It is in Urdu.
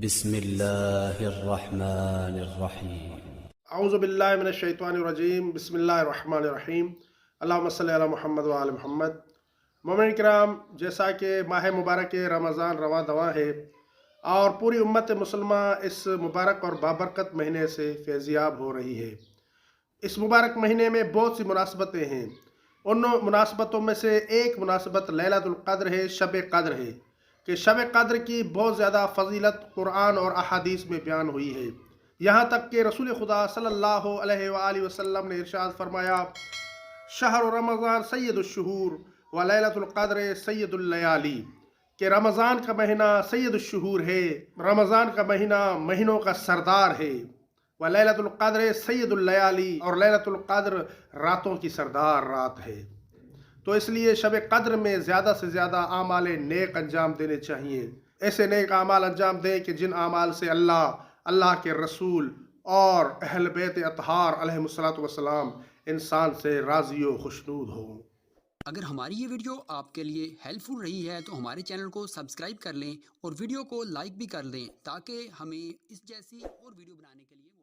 بسم اللہ الرحمن الرحیم۔ اعوذ باللہ من الشیطان الرجیم، بسم اللہ الرحمن الرحیم۔ اللہم صلی علی محمد وآل محمد۔ مومن کرام، جیسا کہ ماہ مبارک رمضان رواں دواں ہے اور پوری امت مسلمہ اس مبارک اور بابرکت مہینے سے فیضیاب ہو رہی ہے۔ اس مبارک مہینے میں بہت سی مناسبتیں ہیں۔ ان مناسبتوں میں سے ایک مناسبت لیلۃ القدر ہے، شب قدر ہے، کہ شب قدر کی بہت زیادہ فضیلت قرآن اور احادیث میں بیان ہوئی ہے۔ یہاں تک کہ رسول خدا صلی اللہ علیہ وآلہ وسلم نے ارشاد فرمایا، شہر رمضان سید الشہور و لیلۃ القدر سید اللیالی، کہ رمضان کا مہینہ سید الشہور ہے، رمضان کا مہینہ مہینوں کا سردار ہے، و لیلۃ القدر سید اللیالی، اور لیلۃ القدر راتوں کی سردار رات ہے۔ تو اس لیے شب قدر میں زیادہ سے زیادہ اعمال نیک انجام دینے چاہیے۔ ایسے نیک اعمال انجام دیں کہ جن اعمال سے اللہ کے رسول اور اہل بیت اطہار علیہ السلام انسان سے راضی و خوشنود ہوں۔ اگر ہماری یہ ویڈیو آپ کے لیے ہیلپ فل رہی ہے تو ہمارے چینل کو سبسکرائب کر لیں اور ویڈیو کو لائک بھی کر لیں تاکہ ہمیں اس جیسی اور ویڈیو بنانے کے لیے